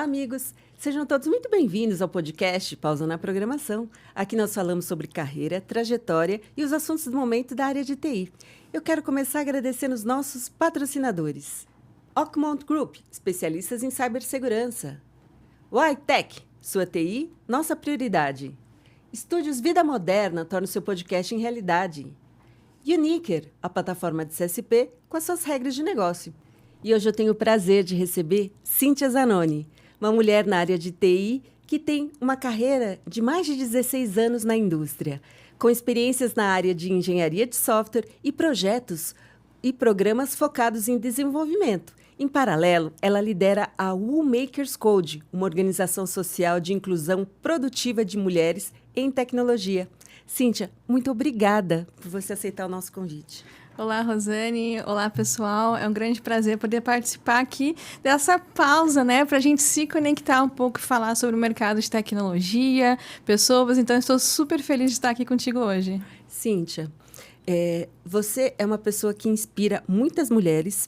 Olá, amigos! Sejam todos muito bem-vindos ao podcast Pausa na Programação. Aqui nós falamos sobre carreira, trajetória e os assuntos do momento da área de TI. Eu quero começar agradecendo os nossos patrocinadores. Oakmont Group, especialistas em cibersegurança. Whitech, sua TI, nossa prioridade. Estúdios Vida Moderna torna o seu podcast em realidade. Uniker, a plataforma de CSP com as suas regras de negócio. E hoje eu tenho o prazer de receber Cíntia Zanoni, uma mulher na área de TI que tem uma carreira de mais de 16 anos na indústria, com experiências na área de engenharia de software e projetos e programas focados em desenvolvimento. Em paralelo, ela lidera a Woolmakers Code, uma organização social de inclusão produtiva de mulheres em tecnologia. Cíntia, muito obrigada por você aceitar o nosso convite. Olá, Rosane. Olá, pessoal. É um grande prazer poder participar aqui dessa pausa, né? Para a gente se conectar um pouco e falar sobre o mercado de tecnologia, pessoas. Então, estou super feliz de estar aqui contigo hoje. Cíntia, você é uma pessoa que inspira muitas mulheres.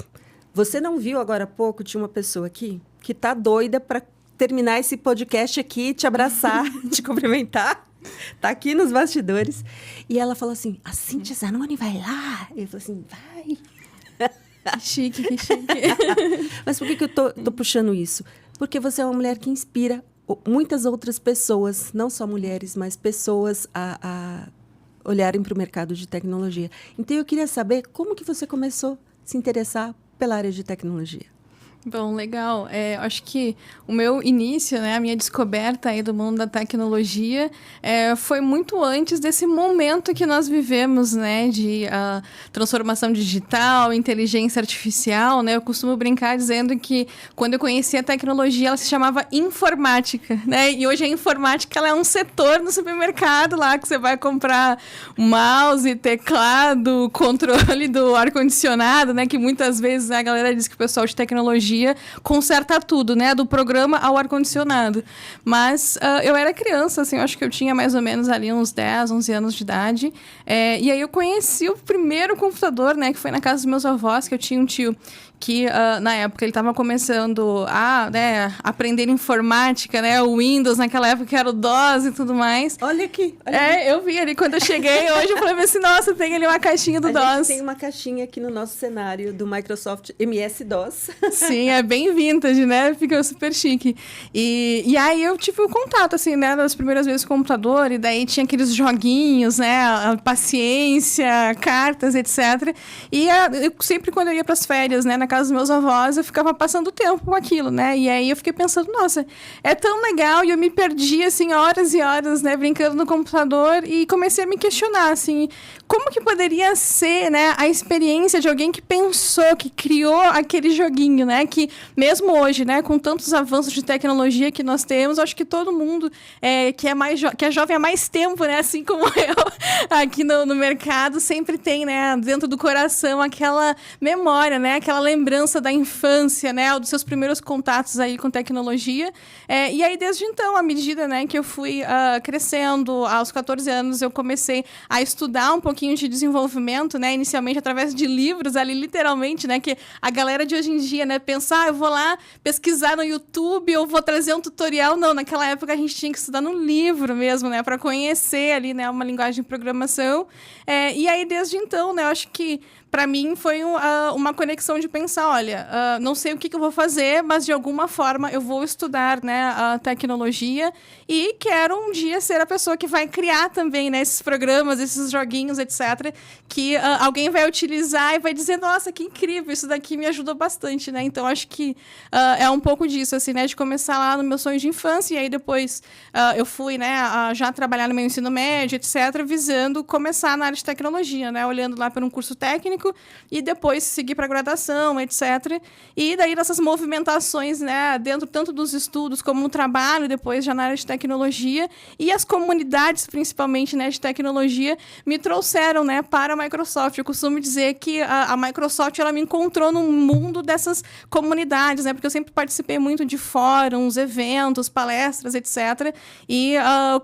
Você não viu agora há pouco, tinha uma pessoa aqui que está doida para terminar esse podcast aqui, te abraçar, te cumprimentar. Tá aqui nos bastidores. E ela falou assim, a Cíntia Zanoni vai lá? Eu falei assim, vai. Que chique, que chique. Mas por que eu tô puxando isso? Porque você é uma mulher que inspira muitas outras pessoas, não só mulheres, mas pessoas a olharem para o mercado de tecnologia. Então, eu queria saber como que você começou a se interessar pela área de tecnologia. Bom, legal. Acho que o meu início, né, a minha descoberta aí do mundo da tecnologia foi muito antes desse momento que nós vivemos, né, de transformação digital, inteligência artificial, né? Eu costumo brincar dizendo que quando eu conheci a tecnologia, ela se chamava informática, né? E hoje a informática ela é um setor no supermercado lá que você vai comprar mouse, teclado, controle do ar-condicionado, né? Que muitas vezes a galera diz que o pessoal de tecnologia conserta tudo, né? Do programa ao ar-condicionado. Mas eu era criança, assim, eu acho que eu tinha mais ou menos ali uns 10, 11 anos de idade. E aí eu conheci o primeiro computador, né? Que foi na casa dos meus avós, que eu tinha um tio que, na época, ele estava começando a aprender informática, né? O Windows, naquela época, que era o DOS e tudo mais. Olha aqui. Eu vi ali quando eu cheguei hoje, eu falei assim, nossa, tem ali uma caixinha do DOS. A gente tem uma caixinha aqui no nosso cenário do Microsoft MS-DOS. Sim, é bem vintage, né? Fica super chique. E aí eu tive o contato, assim, né? Das primeiras vezes com o computador, e daí tinha aqueles joguinhos, né? A paciência, cartas, etc. E eu sempre, quando eu ia para as férias, né? Na casa dos meus avós, eu ficava passando tempo com aquilo, né? E aí eu fiquei pensando, nossa, é tão legal, e eu me perdi, assim, horas e horas, né? Brincando no computador, e comecei a me questionar, assim, como que poderia ser, né? A experiência de alguém que pensou, que criou aquele joguinho, né? Que mesmo hoje, né? Com tantos avanços de tecnologia que nós temos, acho que todo mundo que é jovem há mais tempo, né? Assim como eu, aqui no mercado, sempre tem, né? Dentro do coração, aquela memória, né? Aquela lembrança da infância, né? Dos seus primeiros contatos aí com tecnologia. E aí, desde então, à medida, né, que eu fui crescendo, aos 14 anos, eu comecei a estudar um pouquinho de desenvolvimento, né? Inicialmente através de livros ali, literalmente, né? Que a galera de hoje em dia, né? Pensar, eu vou lá pesquisar no YouTube, eu vou trazer um tutorial. Não, naquela época a gente tinha que estudar no livro mesmo, né? Para conhecer ali, né? Uma linguagem de programação. E aí, desde então, né? Eu acho que para mim foi uma conexão de pensar, olha, não sei o que eu vou fazer, mas de alguma forma eu vou estudar, né, a tecnologia e quero um dia ser a pessoa que vai criar também, né, esses programas, esses joguinhos, etc., que alguém vai utilizar e vai dizer, nossa, que incrível, isso daqui me ajudou bastante, né? Então, acho que é um pouco disso, assim, né, de começar lá no meu sonho de infância, e aí depois eu fui, né, já trabalhar no meu ensino médio, etc., visando começar na área de tecnologia, né, olhando lá para um curso técnico, e depois seguir para a graduação, etc. E daí nessas movimentações, né, dentro tanto dos estudos como no trabalho, depois já na área de tecnologia, e as comunidades, principalmente, né, de tecnologia, me trouxeram trouxeram, né, para a Microsoft. Eu costumo dizer que a Microsoft ela me encontrou no mundo dessas comunidades, né, porque eu sempre participei muito de fóruns, eventos, palestras, etc. E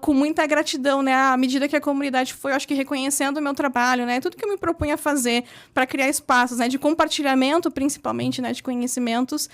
com muita gratidão, né, à medida que a comunidade foi, eu acho que reconhecendo o meu trabalho, né, tudo que eu me propunha fazer para criar espaços, né, de compartilhamento, principalmente, né, de conhecimentos,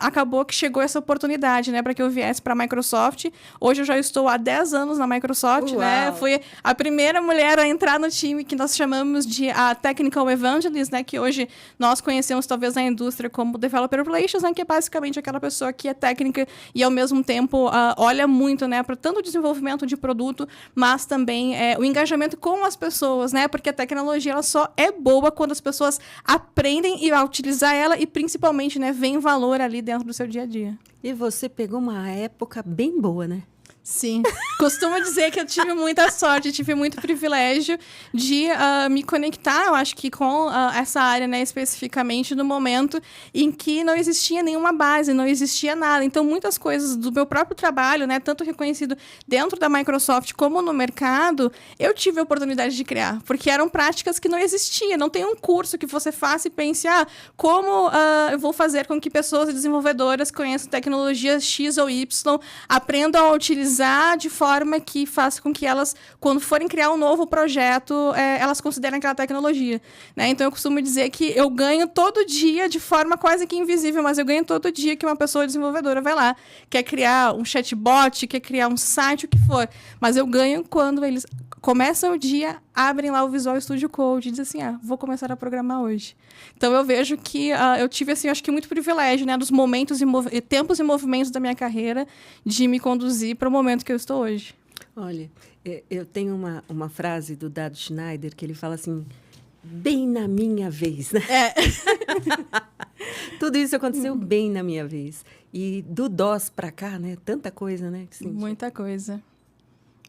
acabou que chegou essa oportunidade, né, para que eu viesse para a Microsoft. Hoje eu já estou há 10 anos na Microsoft, né, fui a primeira mulher a entrar no time que nós chamamos de a Technical Evangelist, né, que hoje nós conhecemos talvez na indústria como Developer Relations, né, que é basicamente aquela pessoa que é técnica e ao mesmo tempo olha muito, né, para tanto o desenvolvimento de produto, mas também o engajamento com as pessoas, né, porque a tecnologia ela só é boa quando as pessoas aprendem a utilizar ela e principalmente, né, veem valor ali dentro do seu dia a dia. E você pegou uma época bem boa, né? Sim, costumo dizer que eu tive muita sorte, tive muito privilégio de me conectar, eu acho que com essa área, né, especificamente no momento em que não existia nenhuma base, não existia nada. Então, muitas coisas do meu próprio trabalho, né, tanto reconhecido dentro da Microsoft como no mercado, eu tive a oportunidade de criar, porque eram práticas que não existiam. Não tem um curso que você faça e pense, como eu vou fazer com que pessoas desenvolvedoras conheçam tecnologias X ou Y, aprendam a utilizar de forma que faça com que elas, quando forem criar um novo projeto, elas considerem aquela tecnologia, né? Então, eu costumo dizer que eu ganho todo dia de forma quase que invisível, mas eu ganho todo dia que uma pessoa desenvolvedora vai lá, quer criar um chatbot, quer criar um site, o que for. Mas eu ganho quando eles começam o dia, abrem lá o Visual Studio Code e dizem assim, vou começar a programar hoje. Então, eu vejo que eu tive, assim, acho que muito privilégio, né, dos momentos e tempos e movimentos da minha carreira de me conduzir para o momento que eu estou hoje. Olha, eu tenho uma frase do Dado Schneider que ele fala assim, bem na minha vez, né? Tudo isso aconteceu bem na minha vez. E do DOS para cá, né? Tanta coisa, né? Muita coisa.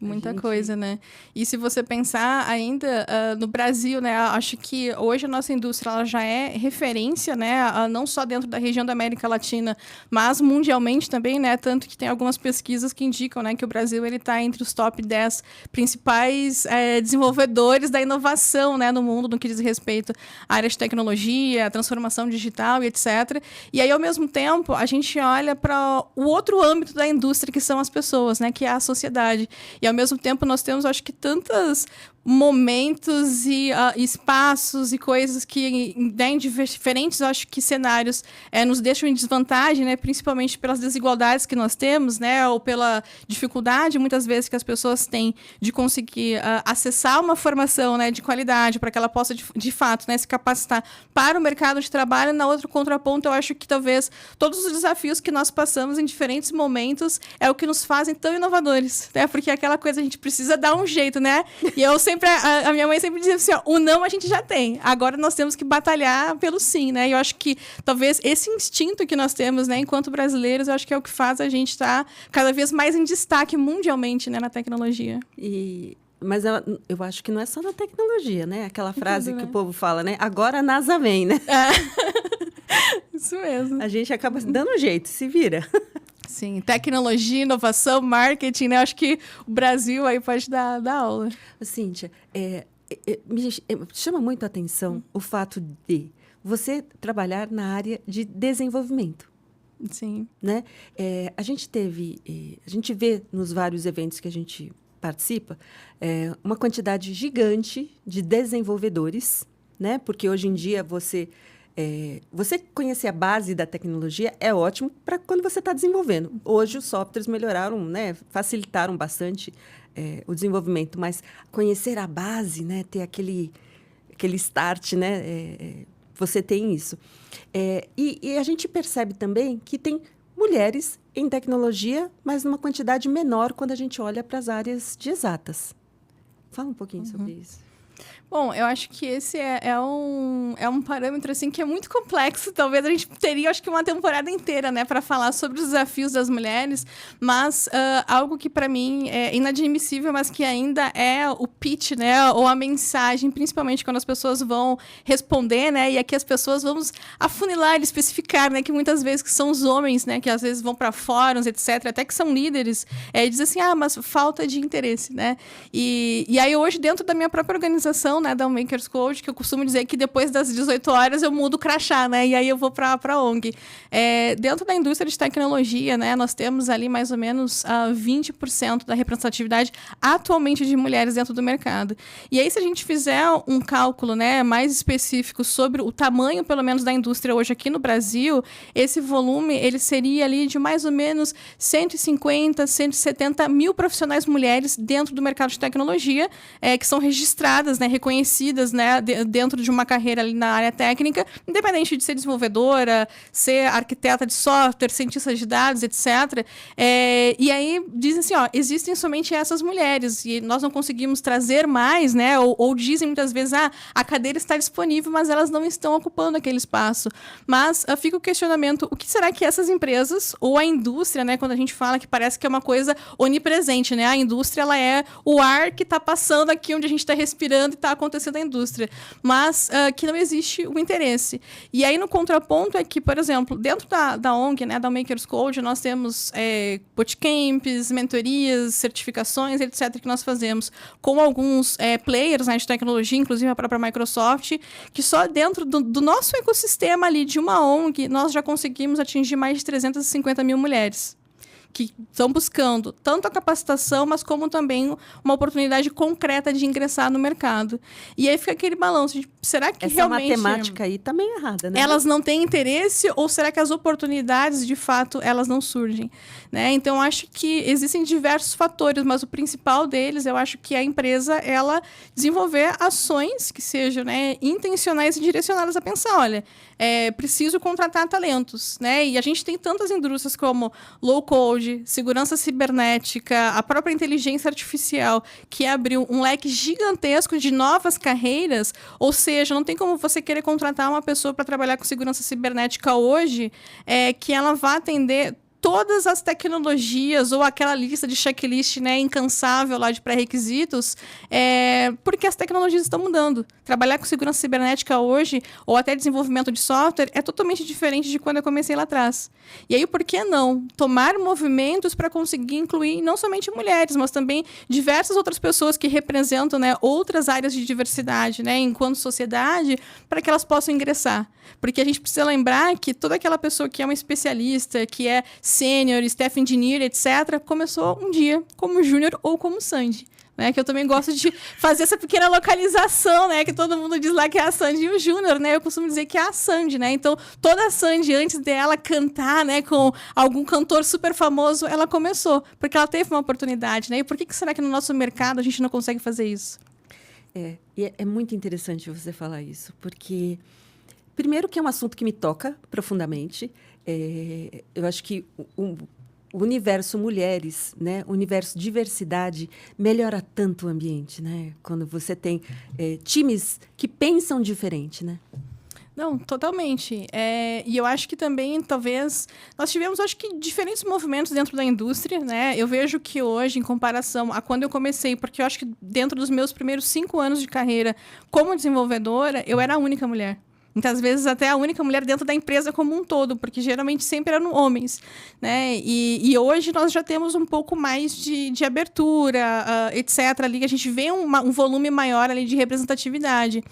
Muita coisa, né? E se você pensar ainda no Brasil, né? Acho que hoje a nossa indústria ela já é referência, né? Não só dentro da região da América Latina, mas mundialmente também, né? Tanto que tem algumas pesquisas que indicam, né, que o Brasil ele está entre os top 10 principais desenvolvedores da inovação, né, no mundo, no que diz respeito à área de tecnologia, transformação digital e etc. E aí, ao mesmo tempo, a gente olha para o outro âmbito da indústria, que são as pessoas, né? Que é a sociedade. E, ao mesmo tempo, nós temos, acho que, tantos momentos e espaços e coisas que, né, em diferentes, acho que, cenários nos deixam em desvantagem, né, principalmente pelas desigualdades que nós temos, né, ou pela dificuldade, muitas vezes, que as pessoas têm de conseguir acessar uma formação, né, de qualidade para que ela possa, de fato, né, se capacitar para o mercado de trabalho. Na outro contraponto, eu acho que, talvez, todos os desafios que nós passamos em diferentes momentos é o que nos fazem tão inovadores, né, porque aquela coisa a gente precisa dar um jeito, né, e eu a minha mãe sempre dizia assim, o não a gente já tem, agora nós temos que batalhar pelo sim, né? E eu acho que talvez esse instinto que nós temos, né, enquanto brasileiros, eu acho que é o que faz a gente estar cada vez mais em destaque mundialmente, né, na tecnologia. Mas eu acho que não é só na tecnologia, né? Aquela frase tudo, né, que o povo fala, né? Agora a NASA vem, né? Isso mesmo. A gente acaba dando um jeito, se vira. Sim, tecnologia, inovação, marketing, né? Acho que o Brasil aí pode dar aula. Cíntia, me chama muito a atenção o fato de você trabalhar na área de desenvolvimento. Sim. Né? A gente vê nos vários eventos que a gente participa uma quantidade gigante de desenvolvedores, né? Porque hoje em dia você conhecer a base da tecnologia é ótimo para quando você está desenvolvendo. Hoje os softwares melhoraram, né, facilitaram bastante o desenvolvimento, mas conhecer a base, né, ter aquele start, né, você tem isso. E a gente percebe também que tem mulheres em tecnologia, mas numa quantidade menor quando a gente olha para as áreas de exatas. Fala um pouquinho sobre isso. Bom, eu acho que esse é um parâmetro, assim, que é muito complexo. Talvez a gente teria, acho que, uma temporada inteira, né, para falar sobre os desafios das mulheres, mas algo que, para mim, é inadmissível, mas que ainda é o pitch, né, ou a mensagem, principalmente quando as pessoas vão responder, né, e aqui as pessoas vamos afunilar e especificar, né, que muitas vezes que são os homens, né, que às vezes vão para fóruns, etc., até que são líderes, e dizem assim, mas falta de interesse, né, e aí hoje, dentro da minha própria organização, né, da Makers Code, que eu costumo dizer que depois das 18 horas eu mudo o crachá, né, e aí eu vou para a ONG. Dentro da indústria de tecnologia, né, nós temos ali mais ou menos 20% da representatividade atualmente de mulheres dentro do mercado. E aí, se a gente fizer um cálculo, né, mais específico sobre o tamanho, pelo menos, da indústria hoje aqui no Brasil, esse volume ele seria ali de mais ou menos 150, 170 mil profissionais mulheres dentro do mercado de tecnologia, que são registradas, né, reconhecidas, né, dentro de uma carreira ali na área técnica, independente de ser desenvolvedora, ser arquiteta de software, cientista de dados, etc. E aí dizem assim, existem somente essas mulheres e nós não conseguimos trazer mais, né, ou dizem muitas vezes, a cadeira está disponível, mas elas não estão ocupando aquele espaço. Mas fica o questionamento, o que será que essas empresas, ou a indústria, né, quando a gente fala que parece que é uma coisa onipresente, né, a indústria ela é o ar que está passando aqui onde a gente está respirando e está acontecendo na indústria, mas que não existe o interesse. E aí, no contraponto, é que, por exemplo, dentro da ONG, né, da Makers Code, nós temos bootcamps, mentorias, certificações, etc., que nós fazemos com alguns players, né, de tecnologia, inclusive a própria Microsoft, que só dentro do nosso ecossistema ali de uma ONG, nós já conseguimos atingir mais de 350 mil mulheres que estão buscando tanto a capacitação, mas como também uma oportunidade concreta de ingressar no mercado. E aí fica aquele balanço de, será que essa realmente... Essa matemática aí tá meio errada, né? Elas não têm interesse ou será que as oportunidades, de fato, elas não surgem? Né? Então, acho que existem diversos fatores, mas o principal deles, eu acho que é a empresa, ela desenvolver ações que sejam, né, intencionais e direcionadas a pensar, olha, preciso contratar talentos, né? E a gente tem tantas indústrias como low-code, segurança cibernética, a própria inteligência artificial, que abriu um leque gigantesco de novas carreiras, ou seja, não tem como você querer contratar uma pessoa para trabalhar com segurança cibernética hoje, que ela vá atender todas as tecnologias ou aquela lista de checklist, né, incansável lá de pré-requisitos, porque as tecnologias estão mudando. Trabalhar com segurança cibernética hoje, ou até desenvolvimento de software, é totalmente diferente de quando eu comecei lá atrás. E aí, por que não tomar movimentos para conseguir incluir não somente mulheres, mas também diversas outras pessoas que representam, né, outras áreas de diversidade, né, enquanto sociedade, para que elas possam ingressar. Porque a gente precisa lembrar que toda aquela pessoa que é uma especialista, que é sênior, staff engineer, etc., começou um dia como júnior ou como Sandy. Né, que eu também gosto de fazer essa pequena localização, né, que todo mundo diz lá que é a Sandy e o Júnior, né, eu costumo dizer que é a Sandy, né, então toda a Sandy, antes dela cantar, né, com algum cantor super famoso, ela começou, porque ela teve uma oportunidade, né, e por que será que no nosso mercado a gente não consegue fazer isso? E é muito interessante você falar isso, porque, primeiro que é um assunto que me toca profundamente, eu acho que o universo mulheres, né, o universo diversidade, melhora tanto o ambiente, né? Quando você tem times que pensam diferente, né? Não, totalmente. E eu acho que também, talvez... Nós tivemos, acho que, diferentes movimentos dentro da indústria, né? Eu vejo que hoje, em comparação a quando eu comecei, porque eu acho que dentro dos meus primeiros 5 anos de carreira como desenvolvedora, eu era a única mulher. Muitas vezes até a única mulher dentro da empresa como um todo, porque geralmente sempre eram homens, né? E hoje nós já temos um pouco mais de abertura, etc. Ali a gente vê um volume maior ali de representatividade.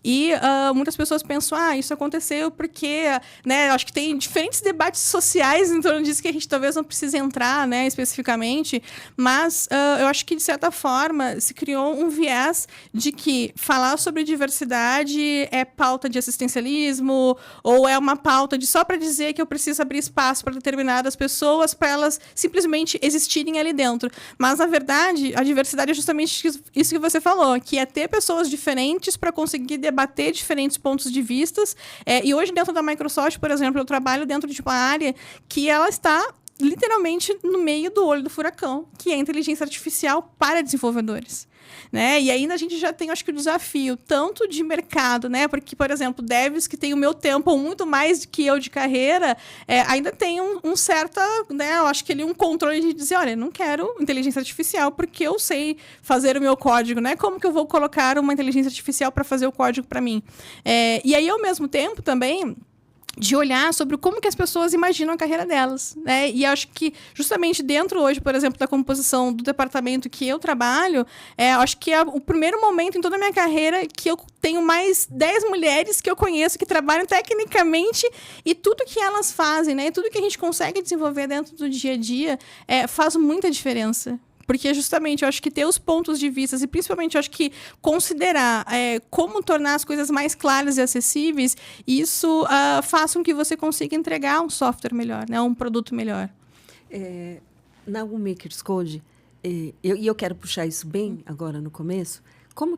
E muitas pessoas pensam, isso aconteceu porque, né, acho que tem diferentes debates sociais em torno disso que a gente talvez não precise entrar, né, especificamente, mas eu acho que, de certa forma, se criou um viés de que falar sobre diversidade é pauta de assistencialismo ou é uma pauta de só para dizer que eu preciso abrir espaço para determinadas pessoas para elas simplesmente existirem ali dentro. Mas, na verdade, a diversidade é justamente isso que você falou, que é ter pessoas diferentes para conseguir debater diferentes pontos de vistas. E hoje, dentro da Microsoft, por exemplo, eu trabalho dentro de uma área que ela está literalmente no meio do olho do furacão, que é a inteligência artificial para desenvolvedores. Né? E ainda a gente já tem, acho que, o desafio tanto de mercado, né? Porque, por exemplo, devs que têm o meu tempo ou muito mais que eu de carreira, ainda tem um certo, né? Eu acho que ali um controle de dizer, olha, não quero inteligência artificial porque eu sei fazer o meu código, né? Como que eu vou colocar uma inteligência artificial para fazer o código para mim? E aí, ao mesmo tempo, também de olhar sobre como que as pessoas imaginam a carreira delas, né? E acho que justamente dentro hoje, por exemplo, da composição do departamento que eu trabalho, acho que é o primeiro momento em toda a minha carreira que eu tenho mais 10 mulheres que eu conheço que trabalham tecnicamente e tudo que elas fazem, né? E tudo que a gente consegue desenvolver dentro do dia a dia faz muita diferença. Porque, justamente, eu acho que ter os pontos de vista e, principalmente, eu acho que considerar como tornar as coisas mais claras e acessíveis, isso faz com que você consiga entregar um software melhor, né? Um produto melhor. Na Makers Code, eu quero puxar isso bem agora no começo, como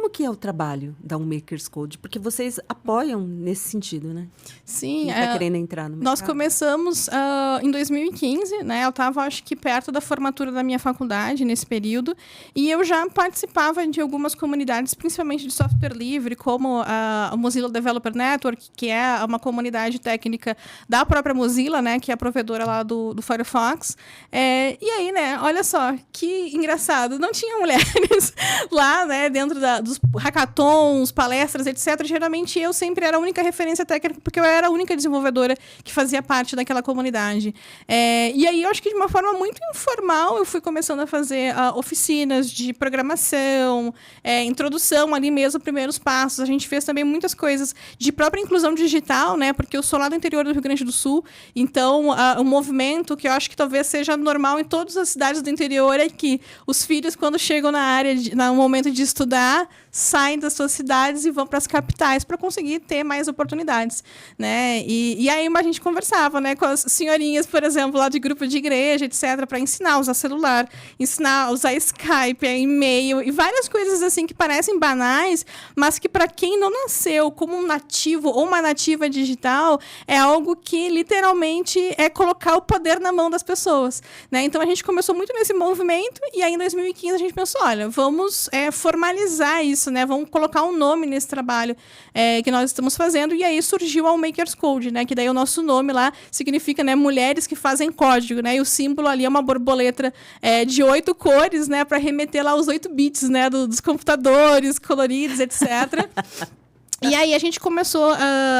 que é o trabalho da Makers Code? Porque vocês apoiam nesse sentido, né? Sim. Quem está querendo entrar no mercado. Nós começamos em 2015, né? Eu estava, acho que, perto da formatura da minha faculdade, nesse período, e eu já participava de algumas comunidades, principalmente de software livre, como a Mozilla Developer Network, que é uma comunidade técnica da própria Mozilla, né? Que é a provedora lá do Firefox. E aí, né? Olha só, que engraçado. Não tinha mulheres lá, né, dentro dos hackathons, palestras, etc. Geralmente eu sempre era a única referência técnica, porque eu era a única desenvolvedora que fazia parte daquela comunidade. E aí eu acho que de uma forma muito informal eu fui começando a fazer oficinas de programação, introdução ali mesmo, primeiros passos. A gente fez também muitas coisas de própria inclusão digital, né, porque eu sou lá do interior do Rio Grande do Sul, então o movimento que eu acho que talvez seja normal em todas as cidades do interior é que os filhos, quando chegam na área, no momento de estudar, saem das suas cidades e vão para as capitais para conseguir ter mais oportunidades, né? E aí a gente conversava, né, com as senhorinhas, por exemplo, lá de grupo de igreja, etc., para ensinar a usar celular, ensinar a usar Skype, e-mail e várias coisas assim que parecem banais, mas que para quem não nasceu como um nativo ou uma nativa digital é algo que literalmente é colocar o poder na mão das pessoas, né? Então a gente começou muito nesse movimento e aí em 2015 a gente pensou, olha, vamos formalizar isso, né? Vamos colocar um nome nesse trabalho que nós estamos fazendo. E aí surgiu a Makers Code, né? Que daí o nosso nome lá significa, né, mulheres que fazem código, né? E o símbolo ali é uma borboleta de 8 cores, né? Para remeter lá os 8 bits, né? Dos computadores coloridos, etc. E aí a gente começou,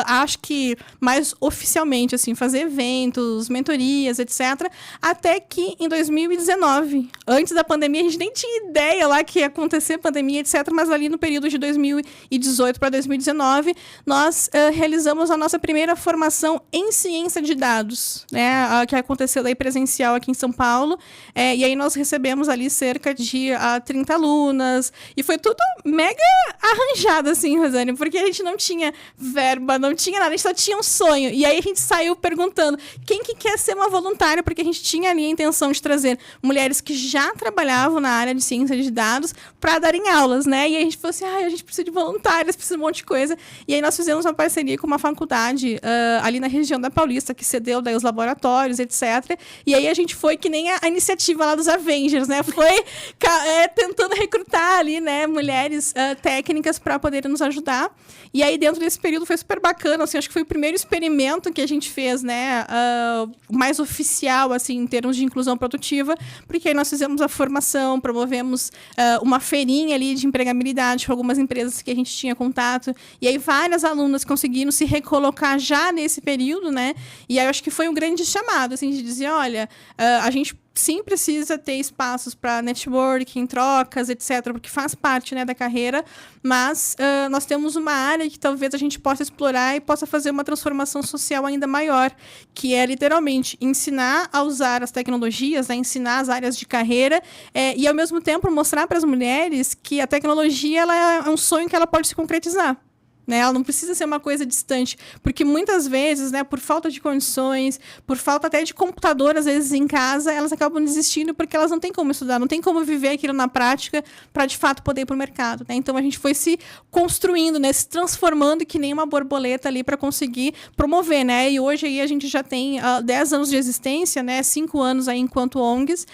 acho que mais oficialmente, assim, fazer eventos, mentorias, etc. Até que em 2019, antes da pandemia, a gente nem tinha ideia lá que ia acontecer pandemia, etc. Mas ali no período de 2018 para 2019, nós realizamos a nossa primeira formação em ciência de dados, né? Que aconteceu daí presencial aqui em São Paulo. E aí nós recebemos ali cerca de 30 alunas. E foi tudo mega arranjado, assim, Rosane, porque a gente não tinha verba, não tinha nada, a gente só tinha um sonho. E aí a gente saiu perguntando quem que quer ser uma voluntária, porque a gente tinha ali a intenção de trazer mulheres que já trabalhavam na área de ciência de dados para darem aulas, né? E aí a gente falou assim, a gente precisa de voluntárias, precisa de um monte de coisa. E aí nós fizemos uma parceria com uma faculdade ali na região da Paulista, que cedeu daí os laboratórios, etc. E aí a gente foi que nem a iniciativa lá dos Avengers, né? Foi tentando recrutar ali, né, mulheres técnicas para poderem nos ajudar. E aí, dentro desse período, foi super bacana, assim, acho que foi o primeiro experimento que a gente fez, né, mais oficial, assim, em termos de inclusão produtiva, porque aí nós fizemos a formação, promovemos uma feirinha ali de empregabilidade com algumas empresas que a gente tinha contato, e aí várias alunas conseguiram se recolocar já nesse período, né, e aí eu acho que foi um grande chamado, assim, de dizer, olha, a gente sim precisa ter espaços para networking, trocas, etc., porque faz parte, né, da carreira, mas nós temos uma área que talvez a gente possa explorar e possa fazer uma transformação social ainda maior, que é literalmente ensinar a usar as tecnologias, né, ensinar as áreas de carreira e, ao mesmo tempo, mostrar para as mulheres que a tecnologia ela é um sonho que ela pode se concretizar. né? Ela não precisa ser uma coisa distante, porque muitas vezes, né, por falta de condições, por falta até de computador, às vezes, em casa, elas acabam desistindo porque elas não têm como estudar, não têm como viver aquilo na prática para, de fato, poder ir para o mercado, né? Então, a gente foi se construindo, né, se transformando que nem uma borboleta ali para conseguir promover, né? E hoje aí a gente já tem 10 anos de existência, né, 5 anos aí enquanto ONGs,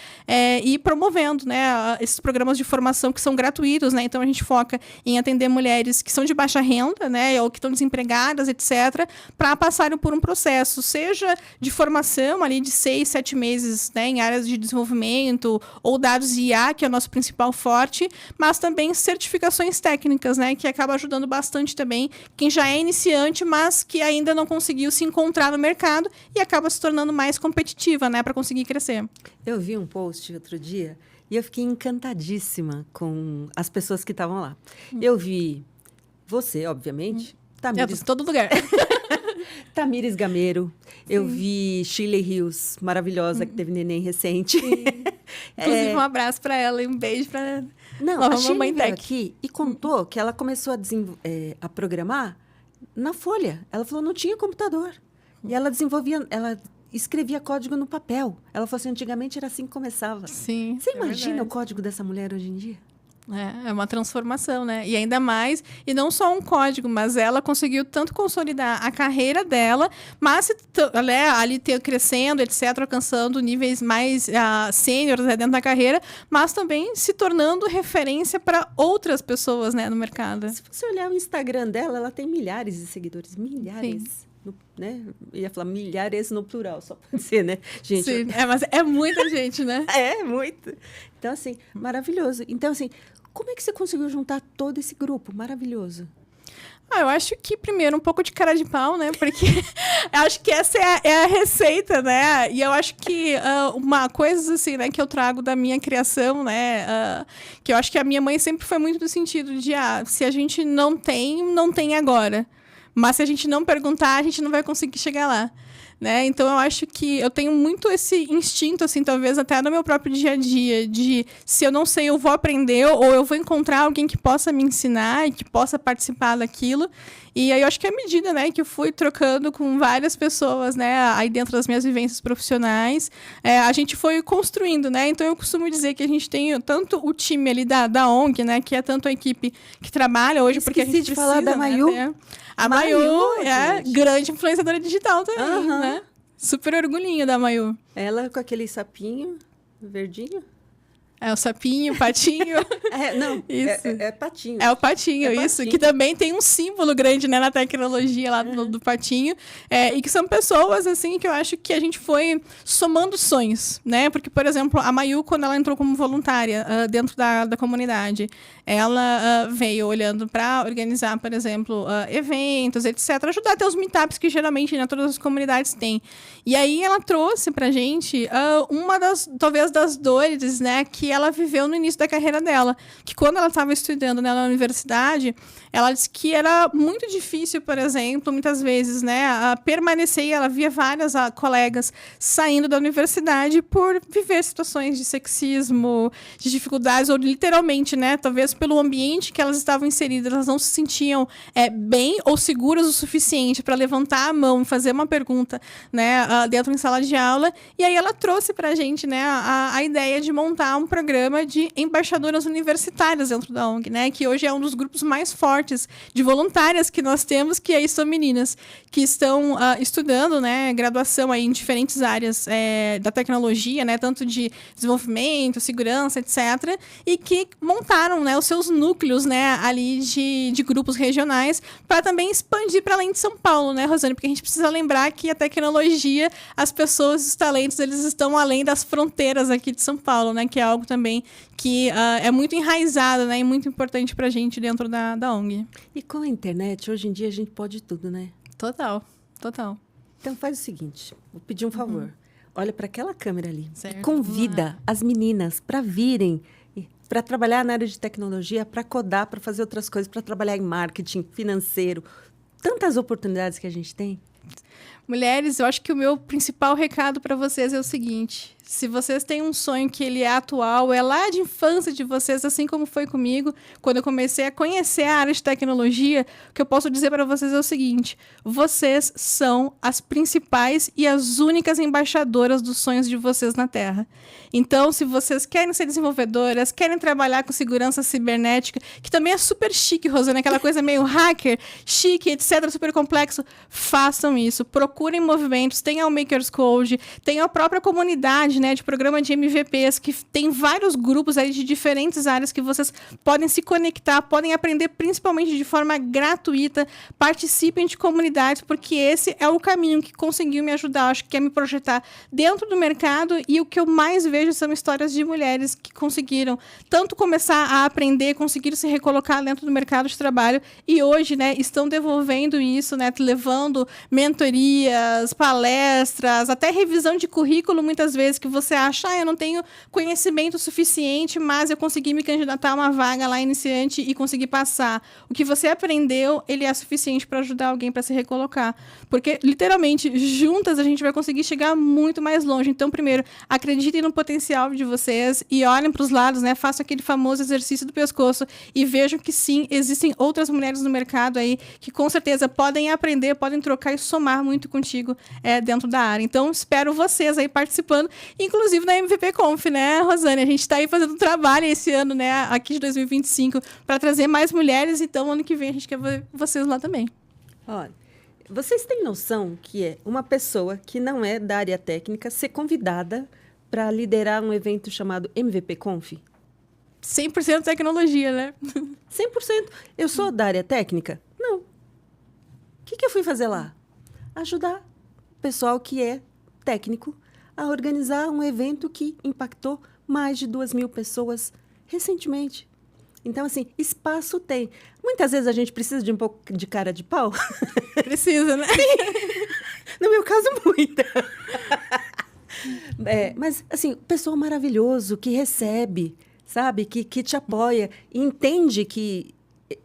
e promovendo, né, esses programas de formação que são gratuitos, né? Então, a gente foca em atender mulheres que são de baixa renda, né, ou que estão desempregadas, etc., para passarem por um processo, seja de formação ali de 6, 7 meses, né, em áreas de desenvolvimento, ou dados IA, que é o nosso principal forte, mas também certificações técnicas, né, que acaba ajudando bastante também quem já é iniciante, mas que ainda não conseguiu se encontrar no mercado e acaba se tornando mais competitiva, né, para conseguir crescer. Eu vi um post outro dia e eu fiquei encantadíssima com as pessoas que estavam lá. Eu vi você, obviamente. Tamires, em todo lugar. Tamires Gameiro. Eu vi Shirley Rios, maravilhosa, que teve neném recente. Inclusive, um abraço para ela e um beijo para Não, a Shirley veio aqui e contou que ela começou a programar na folha. Ela falou, não tinha computador. E ela escrevia código no papel. Ela falou assim, antigamente era assim que começava. Sim. Você imagina o código dessa mulher hoje em dia? É uma transformação, né? E ainda mais, e não só um código, mas ela conseguiu tanto consolidar a carreira dela, mas ali crescendo, etc., alcançando níveis mais sêniores, né, dentro da carreira, mas também se tornando referência para outras pessoas, né, no mercado. Se você olhar o Instagram dela, ela tem milhares de seguidores, milhares. Sim. Né? Eu ia falar milhares no plural, só pode ser, né? Gente, sim, mas é muita gente, né? É, muito. Então, assim, maravilhoso. Então, assim, como é que você conseguiu juntar todo esse grupo maravilhoso? Eu acho que, primeiro, um pouco de cara de pau, né? Porque eu acho que essa é a receita, né? E eu acho que uma coisa, assim, né, que eu trago da minha criação, né? Que eu acho que a minha mãe sempre foi muito no sentido de, se a gente não tem agora. Mas se a gente não perguntar, a gente não vai conseguir chegar lá, né? Então, eu acho que eu tenho muito esse instinto, assim, talvez até no meu próprio dia a dia, de se eu não sei, eu vou aprender ou eu vou encontrar alguém que possa me ensinar e que possa participar daquilo. E aí, eu acho que à medida, né, que eu fui trocando com várias pessoas, né, aí dentro das minhas vivências profissionais, a gente foi construindo, né? Então, eu costumo dizer que a gente tem tanto o time ali da ONG, né, que é tanto a equipe que trabalha hoje, porque a gente precisa, falar da Mayu. Né, a Mayu é grande influenciadora digital também, né? Super orgulhinho da Mayu. Ela com aquele sapinho verdinho. É o sapinho, o patinho. Não, isso. É patinho. É o patinho, isso. Patinho. Que também tem um símbolo grande, né, na tecnologia lá do patinho. E que são pessoas, assim, que eu acho que a gente foi somando sonhos, né? Porque, por exemplo, a Mayu, quando ela entrou como voluntária dentro da comunidade, ela veio olhando para organizar, por exemplo, eventos, etc. Ajudar até os meetups que geralmente, né, todas as comunidades têm. E aí ela trouxe pra gente uma talvez das dores, né, que ela viveu no início da carreira dela. Que quando ela estava estudando, né, na universidade, ela disse que era muito difícil, por exemplo, muitas vezes, né, permanecer. E ela via várias colegas saindo da universidade por viver situações de sexismo, de dificuldades, ou literalmente, né, talvez pelo ambiente que elas estavam inseridas, elas não se sentiam bem ou seguras o suficiente para levantar a mão e fazer uma pergunta, né, dentro em sala de aula. E aí ela trouxe para a gente, né, a ideia de montar um programa de embaixadoras universitárias dentro da ONG, né, que hoje é um dos grupos mais fortes de voluntárias que nós temos, que aí são meninas que estão estudando, né, graduação aí em diferentes áreas da tecnologia, né, tanto de desenvolvimento, segurança, etc., e que montaram, né, os seus núcleos, né, ali de grupos regionais para também expandir para além de São Paulo, né, Rosane? Porque a gente precisa lembrar que a tecnologia, as pessoas, os talentos, eles estão além das fronteiras aqui de São Paulo, né, que é algo também que é muito enraizado, né, e muito importante para a gente dentro da ONG. E com a internet, hoje em dia, a gente pode tudo, né? Total. Então, faz o seguinte, vou pedir um favor. Olha para aquela câmera ali. Certo. E convida as meninas para virem, para trabalhar na área de tecnologia, para codar, para fazer outras coisas, para trabalhar em marketing financeiro. Tantas oportunidades que a gente tem. Mulheres, eu acho que o meu principal recado para vocês é o seguinte: Se vocês têm um sonho que ele é atual, é lá de infância de vocês, assim como foi comigo, quando eu comecei a conhecer a área de tecnologia, o que eu posso dizer para vocês é o seguinte: vocês são as principais e as únicas embaixadoras dos sonhos de vocês na Terra. Então, se vocês querem ser desenvolvedoras, querem trabalhar com segurança cibernética, que também é super chique, Rosana, aquela coisa meio hacker, chique, etc., super complexo, façam isso. Procurem movimentos, tenham o Makers Code, tenham a própria comunidade, né, de programa de MVPs, que tem vários grupos aí de diferentes áreas que vocês podem se conectar, podem aprender principalmente de forma gratuita, participem de comunidades, porque esse é o caminho que conseguiu me ajudar, acho que é me projetar dentro do mercado, e o que eu mais vejo são histórias de mulheres que conseguiram tanto começar a aprender, conseguiram se recolocar dentro do mercado de trabalho, e hoje, né, estão devolvendo isso, né, levando mentorias, palestras, até revisão de currículo, muitas vezes, que você acha, eu não tenho conhecimento suficiente, mas eu consegui me candidatar a uma vaga lá iniciante e consegui passar. O que você aprendeu, ele é suficiente para ajudar alguém para se recolocar. Porque, literalmente, juntas a gente vai conseguir chegar muito mais longe. Então, primeiro, acreditem no potencial de vocês e olhem para os lados, né? Façam aquele famoso exercício do pescoço e vejam que, sim, existem outras mulheres no mercado aí que, com certeza, podem aprender, podem trocar e somar muito contigo dentro da área. Então, espero vocês aí participando, inclusive na MVP Conf, né, Rosane? A gente está aí fazendo um trabalho esse ano, né, aqui de 2025, para trazer mais mulheres, então ano que vem a gente quer ver vocês lá também. Olha, vocês têm noção que é uma pessoa que não é da área técnica ser convidada para liderar um evento chamado MVP Conf? 100% tecnologia, né? 100%. Eu sou da área técnica? Não. O que eu fui fazer lá? Ajudar o pessoal que é técnico a organizar um evento que impactou mais de 2.000 pessoas recentemente. Então, assim, espaço tem. Muitas vezes a gente precisa de um pouco de cara de pau. Precisa, né? No meu caso, muita. Mas, assim, pessoa maravilhoso que recebe, sabe? Que te apoia e entende que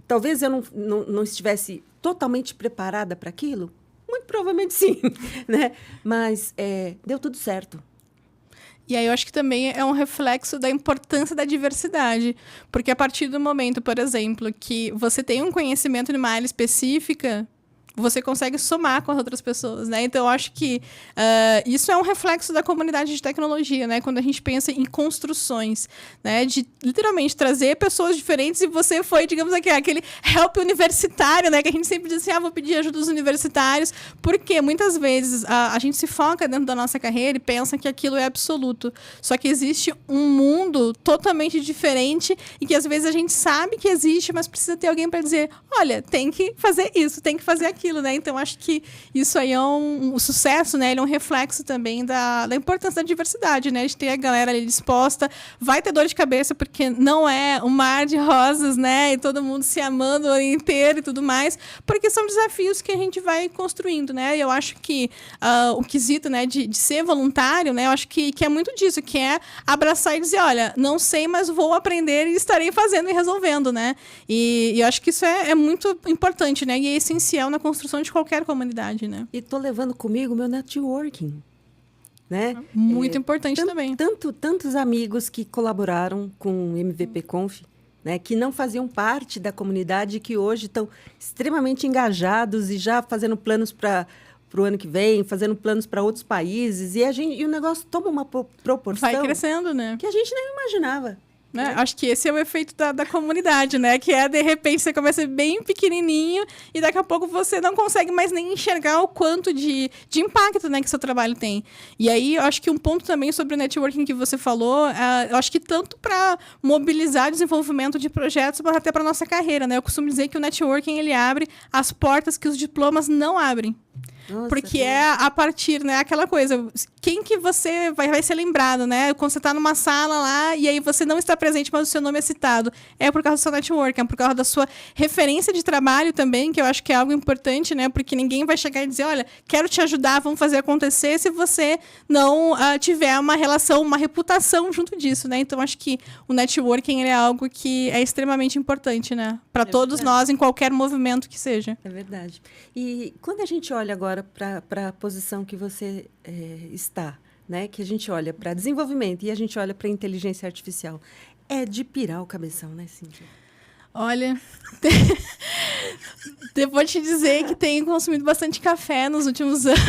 talvez eu não estivesse totalmente preparada para aquilo. Muito provavelmente sim, né? Mas deu tudo certo. E aí eu acho que também é um reflexo da importância da diversidade. Porque a partir do momento, por exemplo, que você tem um conhecimento de uma área específica, você consegue somar com as outras pessoas, né? Então, eu acho que isso é um reflexo da comunidade de tecnologia, né? Quando a gente pensa em construções, né? De, literalmente, trazer pessoas diferentes, e você foi, digamos aqui, aquele help universitário, né? Que a gente sempre diz assim, vou pedir ajuda dos universitários, porque muitas vezes a gente se foca dentro da nossa carreira e pensa que aquilo é absoluto. Só que existe um mundo totalmente diferente e que, às vezes, a gente sabe que existe, mas precisa ter alguém para dizer, olha, tem que fazer isso, tem que fazer aquilo. Né? Então, acho que isso aí é um sucesso, né? Ele é um reflexo também da importância da diversidade, né? De ter a galera ali disposta. Vai ter dor de cabeça, porque não é um mar de rosas, né? E todo mundo se amando o ano inteiro e tudo mais, porque são desafios que a gente vai construindo, né? E eu acho que o quesito, né, de ser voluntário, né? Eu acho que é muito disso, que é abraçar e dizer, olha, não sei, mas vou aprender e estarei fazendo e resolvendo, né? E eu acho que isso é muito importante, né? E é essencial na construção de qualquer comunidade, né? E estou levando comigo meu networking, né? Muito importante também. Tantos amigos que colaboraram com o MVP Conf, né? Que não faziam parte da comunidade, que hoje estão extremamente engajados e já fazendo planos para o ano que vem, fazendo planos para outros países. E o negócio toma uma proporção... Vai crescendo, né? Que a gente nem imaginava. Né? Acho que esse é o efeito da comunidade, né? Que de repente, você começa bem pequenininho e daqui a pouco você não consegue mais nem enxergar o quanto de impacto, né, que seu trabalho tem. E aí, eu acho que um ponto também sobre o networking que você falou, eu acho que tanto para mobilizar desenvolvimento de projetos, mas até para nossa carreira, né? Eu costumo dizer que o networking, ele abre as portas que os diplomas não abrem. Nossa, porque é a partir, né, aquela coisa, quem que você vai ser lembrado, né? Quando você está numa sala lá e aí você não está presente, mas o seu nome é citado. É por causa do seu network, é por causa da sua referência de trabalho também, que eu acho que é algo importante, né? Porque ninguém vai chegar e dizer, olha, quero te ajudar, vamos fazer acontecer, se você não tiver uma relação, uma reputação junto disso, né? Então, acho que o networking é algo que é extremamente importante, né? Para todos nós, em qualquer movimento que seja. É verdade. E quando a gente olha agora para a posição que você está, né, que a gente olha para desenvolvimento e a gente olha para inteligência artificial, é de pirar o cabeção, né, Cíntia? Olha, devo te dizer que tenho consumido bastante café nos últimos anos,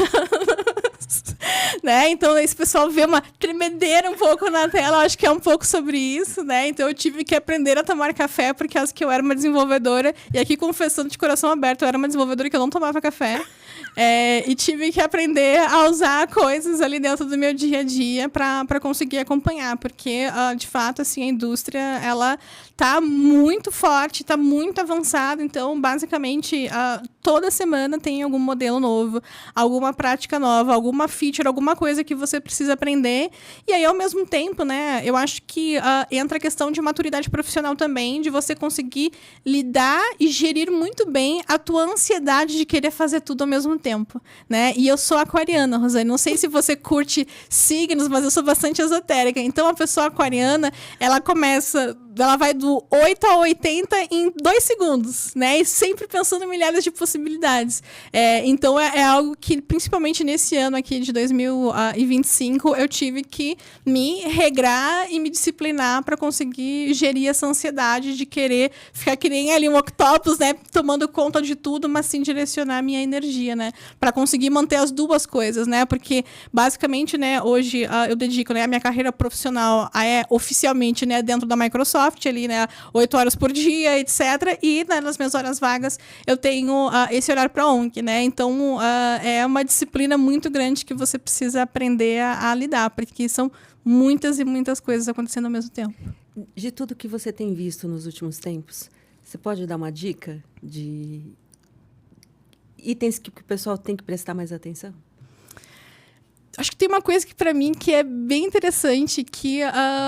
né? Então, esse pessoal vê uma tremedeira um pouco na tela, eu acho que é um pouco sobre isso, né? Então, eu tive que aprender a tomar café, porque acho que eu era uma desenvolvedora, e aqui confessando de coração aberto, eu era uma desenvolvedora que eu não tomava café. E tive que aprender a usar coisas ali dentro do meu dia a dia para conseguir acompanhar, porque, de fato, assim, a indústria, ela está muito forte, está muito avançada, então, basicamente, toda semana tem algum modelo novo, alguma prática nova, alguma feature, alguma coisa que você precisa aprender, e aí, ao mesmo tempo, né, eu acho que entra a questão de maturidade profissional também, de você conseguir lidar e gerir muito bem a tua ansiedade de querer fazer tudo ao mesmo tempo, né? E eu sou aquariana, Rosane. Não sei se você curte signos, mas eu sou bastante esotérica. Então, a pessoa aquariana, ela vai do 8 a 80 em 2 segundos, né? E sempre pensando em milhares de possibilidades. Então, é algo que, principalmente nesse ano aqui de 2025, eu tive que me regrar e me disciplinar para conseguir gerir essa ansiedade de querer ficar que nem ali um octopus, né? Tomando conta de tudo, mas sim direcionar a minha energia, né? Para conseguir manter as duas coisas, né? Porque, basicamente, né, hoje eu dedico, né, a minha carreira profissional oficialmente, né, dentro da Microsoft, ali, né, 8 horas por dia, etc. E, né, nas minhas horas vagas, eu tenho esse horário para ONG, né? Então, é uma disciplina muito grande que você precisa aprender a lidar, porque são muitas e muitas coisas acontecendo ao mesmo tempo. De tudo que você tem visto nos últimos tempos, você pode dar uma dica de itens que o pessoal tem que prestar mais atenção? Acho que tem uma coisa que, para mim, que é bem interessante, que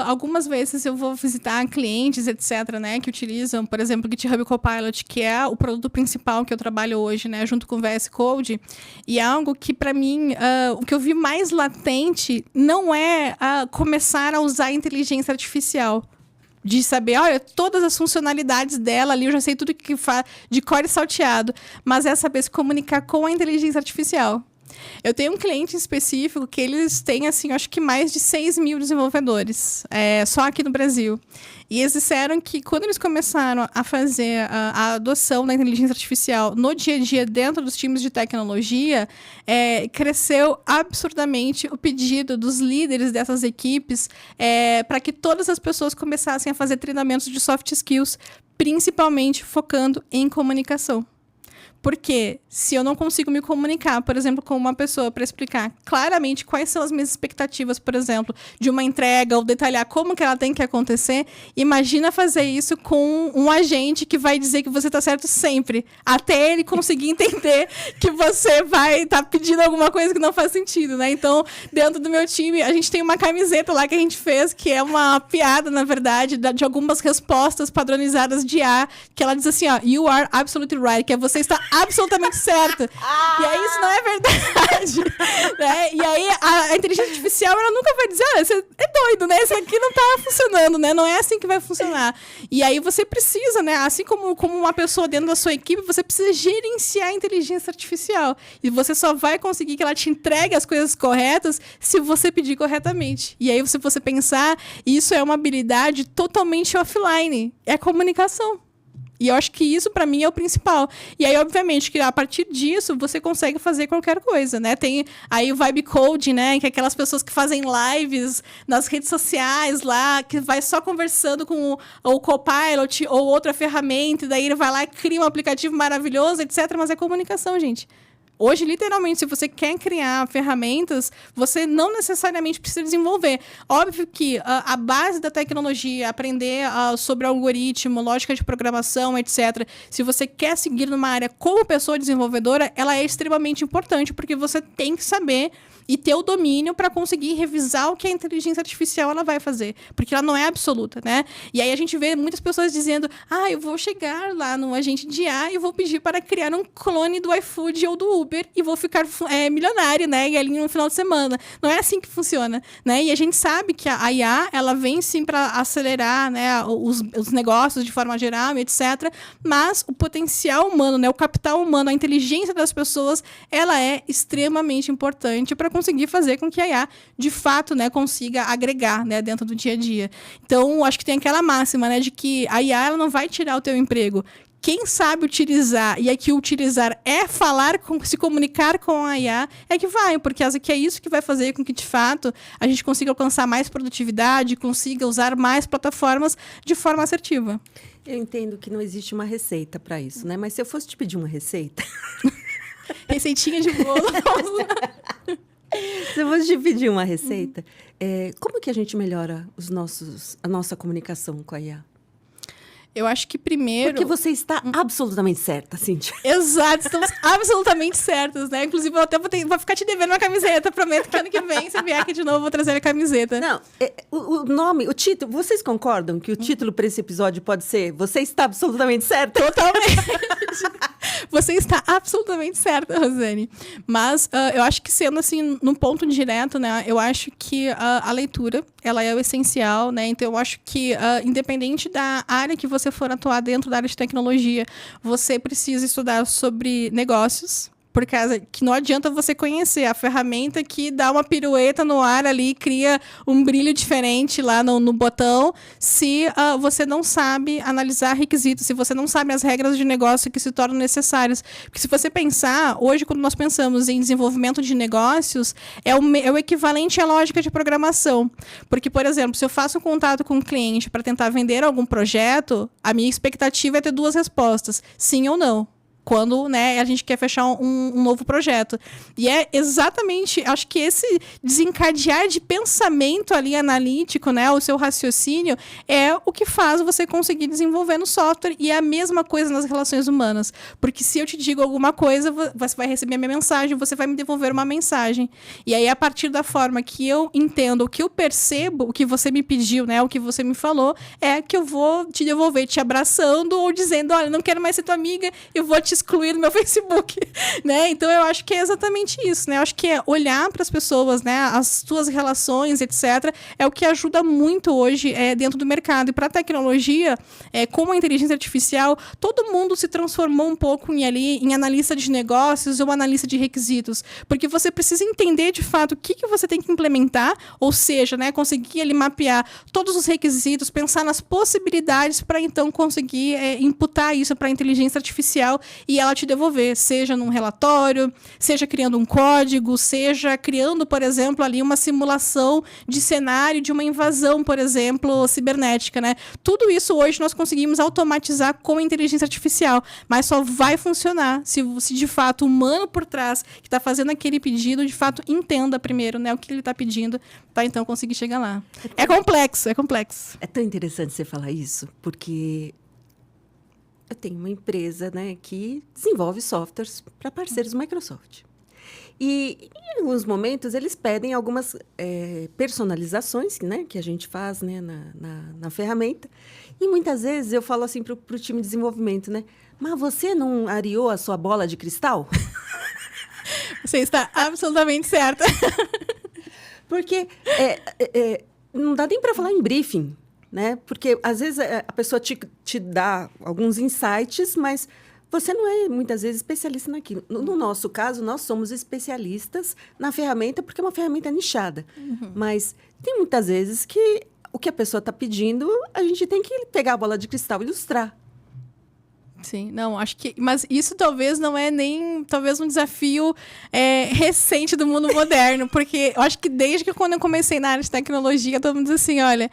algumas vezes eu vou visitar clientes, etc., né, que utilizam, por exemplo, o GitHub Copilot, que é o produto principal que eu trabalho hoje, né, junto com o VS Code, e é algo que, para mim, o que eu vi mais latente não é começar a usar a inteligência artificial. De saber, olha, todas as funcionalidades dela ali, eu já sei tudo que faz de cor e salteado, mas é saber se comunicar com a inteligência artificial. Eu tenho um cliente específico que eles têm, assim, acho que mais de 6 mil desenvolvedores, só aqui no Brasil. E eles disseram que quando eles começaram a fazer a adoção da inteligência artificial no dia a dia dentro dos times de tecnologia, cresceu absurdamente o pedido dos líderes dessas equipes para que todas as pessoas começassem a fazer treinamentos de soft skills, principalmente focando em comunicação. Porque se eu não consigo me comunicar, por exemplo, com uma pessoa para explicar claramente quais são as minhas expectativas, por exemplo, de uma entrega ou detalhar como que ela tem que acontecer, imagina fazer isso com um agente que vai dizer que você está certo sempre, até ele conseguir entender que você vai estar pedindo alguma coisa que não faz sentido, né? Então, dentro do meu time, a gente tem uma camiseta lá que a gente fez, que é uma piada, na verdade, de algumas respostas padronizadas de IA, que ela diz assim, ó, you are absolutely right, que é você está absolutamente certo. E aí isso não é verdade. Né? E aí a inteligência artificial, ela nunca vai dizer, você é doido, né? Isso aqui não tá funcionando, né? Não é assim que vai funcionar. E aí você precisa, né? Assim como uma pessoa dentro da sua equipe, você precisa gerenciar a inteligência artificial. E você só vai conseguir que ela te entregue as coisas corretas se você pedir corretamente. E aí, se você pensar, isso é uma habilidade totalmente offline. É comunicação. E eu acho que isso, para mim, é o principal. E aí, obviamente, que a partir disso, você consegue fazer qualquer coisa, né? Tem aí o Vibe Code, né? Que é aquelas pessoas que fazem lives nas redes sociais lá, que vai só conversando com o Copilot ou outra ferramenta, e daí ele vai lá e cria um aplicativo maravilhoso, etc. Mas é comunicação, gente. Hoje, literalmente, se você quer criar ferramentas, você não necessariamente precisa desenvolver. Óbvio que a base da tecnologia, aprender sobre algoritmo, lógica de programação, etc., se você quer seguir numa área como pessoa desenvolvedora, ela é extremamente importante, porque você tem que saber e ter o domínio para conseguir revisar o que a inteligência artificial ela vai fazer, porque ela não é absoluta, né? E aí a gente vê muitas pessoas dizendo, eu vou chegar lá no agente de IA e vou pedir para criar um clone do iFood ou do Uber e vou ficar milionário, né? E ali no final de semana. Não é assim que funciona, né? E a gente sabe que a IA, ela vem sim para acelerar, né, os negócios de forma geral, etc. Mas o potencial humano, né, o capital humano, a inteligência das pessoas, ela é extremamente importante para conseguir fazer com que a IA, de fato, né, consiga agregar, né, dentro do dia a dia. Então, acho que tem aquela máxima, né, de que a IA ela não vai tirar o teu emprego. Quem sabe utilizar, e aqui utilizar é se comunicar com a IA, é que vai, porque é isso que vai fazer com que, de fato, a gente consiga alcançar mais produtividade, consiga usar mais plataformas de forma assertiva. Eu entendo que não existe uma receita para isso, né? Mas se eu fosse te pedir uma receita... Receitinha de bolo. Se eu fosse te pedir uma receita, como que a gente melhora a nossa comunicação com a IA? Eu acho que primeiro... Porque você está absolutamente certa, Cíntia. Exato, estamos absolutamente certos, né? Inclusive, eu até vou ficar te devendo uma camiseta. Prometo que ano que vem, se vier aqui de novo, eu vou trazer a camiseta. Não, o nome, o título... Vocês concordam que o título para esse episódio pode ser Você está absolutamente certa? Totalmente. Você está absolutamente certa, Rosane. Mas eu acho que sendo assim, num ponto direto, né? Eu acho que a leitura, ela é o essencial, né? Então, eu acho que independente da área que você for atuar dentro da área de tecnologia, você precisa estudar sobre negócios, por causa que não adianta você conhecer a ferramenta que dá uma pirueta no ar ali e cria um brilho diferente lá no botão, se você não sabe analisar requisitos, se você não sabe as regras de negócio que se tornam necessárias. Porque se você pensar, hoje, quando nós pensamos em desenvolvimento de negócios, é o equivalente à lógica de programação. Porque, por exemplo, se eu faço um contato com um cliente para tentar vender algum projeto, a minha expectativa é ter 2 respostas, sim ou não. Quando, né, a gente quer fechar um novo projeto. E é exatamente, acho que esse desencadear de pensamento ali analítico, né, o seu raciocínio, é o que faz você conseguir desenvolver no software. E é a mesma coisa nas relações humanas. Porque se eu te digo alguma coisa, você vai receber a minha mensagem, você vai me devolver uma mensagem. E aí, a partir da forma que eu entendo, o que eu percebo, o que você me pediu, né, o que você me falou, é que eu vou te devolver te abraçando ou dizendo, olha, não quero mais ser tua amiga, eu vou te excluir do meu Facebook, né? Então, eu acho que é exatamente isso, né? Eu acho que é olhar para as pessoas, né? As suas relações, etc., é o que ajuda muito hoje dentro do mercado. E para a tecnologia, como a inteligência artificial, todo mundo se transformou um pouco em analista de negócios ou analista de requisitos, porque você precisa entender, de fato, o que você tem que implementar, ou seja, né? Conseguir ali mapear todos os requisitos, pensar nas possibilidades para, então, conseguir imputar isso para a inteligência artificial e ela te devolver, seja num relatório, seja criando um código, seja criando, por exemplo, ali uma simulação de cenário de uma invasão, por exemplo, cibernética, né? Tudo isso hoje nós conseguimos automatizar com a inteligência artificial, mas só vai funcionar se de fato o humano por trás que está fazendo aquele pedido, de fato entenda primeiro, né, o que ele está pedindo, para então conseguir chegar lá. É complexo, é complexo. É tão interessante você falar isso, porque eu tenho uma empresa, né, que desenvolve softwares para parceiros Microsoft. E, em alguns momentos, eles pedem algumas personalizações, né, que a gente faz, né, na ferramenta. E, muitas vezes, eu falo assim para o time de desenvolvimento, né? Mas você não areou a sua bola de cristal? Você está absolutamente certa. Porque não dá nem para falar em briefing, né? Porque, às vezes, a pessoa te dá alguns insights, mas você não é, muitas vezes, especialista naquilo. No nosso caso, nós somos especialistas na ferramenta, porque é uma ferramenta nichada. Uhum. Mas tem muitas vezes que o que a pessoa está pedindo, a gente tem que pegar a bola de cristal e ilustrar. Sim, não, acho que... Mas isso talvez não é nem... Talvez um desafio recente do mundo moderno, porque eu acho que desde que quando eu comecei na área de tecnologia, todo mundo diz assim, olha,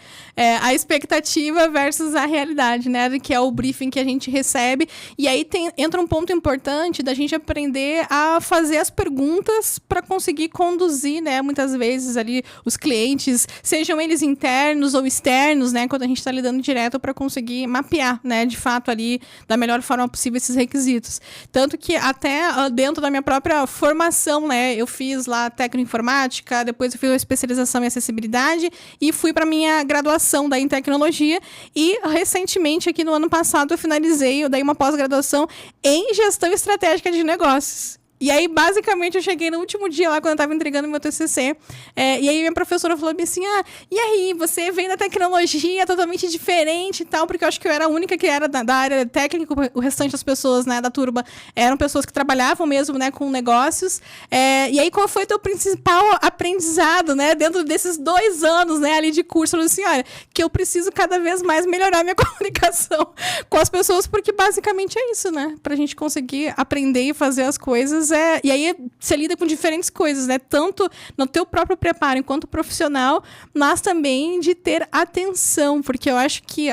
a expectativa versus a realidade, né? Que é o briefing que a gente recebe. E aí entra um ponto importante da gente aprender a fazer as perguntas para conseguir conduzir, né? Muitas vezes ali os clientes, sejam eles internos ou externos, né? Quando a gente está lidando direto para conseguir mapear, né? De fato ali, da melhor forma possível esses requisitos. Tanto que até dentro da minha própria formação, né, eu fiz lá técnico em informática, depois eu fiz uma especialização em acessibilidade e fui para minha graduação daí em tecnologia e recentemente, aqui no ano passado, eu finalizei daí uma pós-graduação em gestão estratégica de negócios. E aí, basicamente, eu cheguei no último dia lá, quando eu estava entregando meu TCC. E aí, minha professora falou assim, e aí, você vem da tecnologia totalmente diferente e tal, porque eu acho que eu era a única que era da área técnica, o restante das pessoas, né, da turma, eram pessoas que trabalhavam mesmo, né, com negócios. E aí, qual foi o teu principal aprendizado, né, dentro desses 2 anos, né, ali de curso? Eu falei assim, olha, que eu preciso cada vez mais melhorar minha comunicação com as pessoas, porque basicamente é isso, né, pra gente conseguir aprender e fazer as coisas. E aí você lida com diferentes coisas, né? Tanto no teu próprio preparo enquanto profissional, mas também de ter atenção, porque eu acho que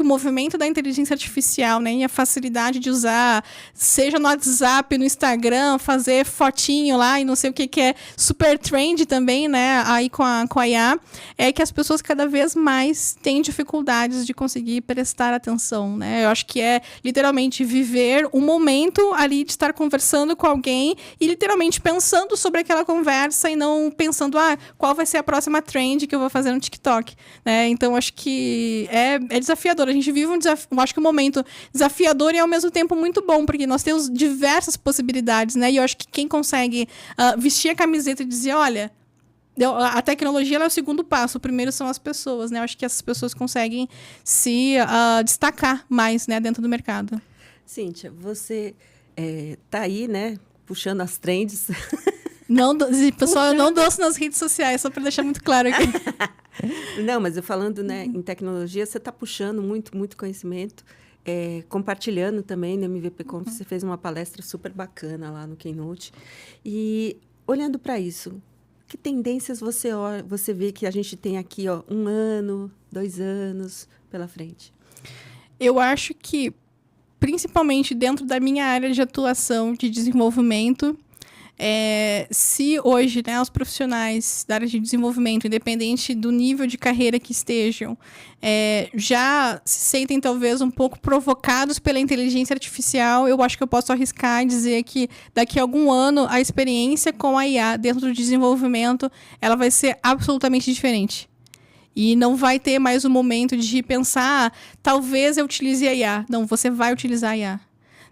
o movimento da inteligência artificial, né, e a facilidade de usar, seja no WhatsApp, no Instagram, fazer fotinho lá e não sei o que é super trend também, né? Aí com a IA, é que as pessoas cada vez mais têm dificuldades de conseguir prestar atenção, né? Eu acho que é literalmente viver um momento ali de estar conversando com alguém e literalmente pensando sobre aquela conversa e não pensando, qual vai ser a próxima trend que eu vou fazer no TikTok, né? Então, acho que é desafiador. A gente vive acho que um momento desafiador e ao mesmo tempo muito bom, porque nós temos diversas possibilidades, né? E eu acho que quem consegue vestir a camiseta e dizer, olha, a tecnologia ela é o segundo passo, o primeiro são as pessoas, né? Eu acho que essas pessoas conseguem se destacar mais, né, dentro do mercado. Cíntia, você tá aí, né, puxando as trends. Não, pessoal, eu não danço nas redes sociais, só para deixar muito claro aqui. Não, mas eu falando, né, em tecnologia, você está puxando muito, muito conhecimento, compartilhando também no MVP Conf, você fez uma palestra super bacana lá no Keynote. E olhando para isso, que tendências você vê que a gente tem aqui, 1 ano, 2 anos pela frente? Eu acho que principalmente dentro da minha área de atuação de desenvolvimento, se hoje, né, os profissionais da área de desenvolvimento, independente do nível de carreira que estejam, já se sentem talvez um pouco provocados pela inteligência artificial, eu acho que eu posso arriscar e dizer que daqui a algum ano a experiência com a IA dentro do desenvolvimento ela vai ser absolutamente diferente. E não vai ter mais o momento de pensar, talvez eu utilize a IA. Não, você vai utilizar a IA.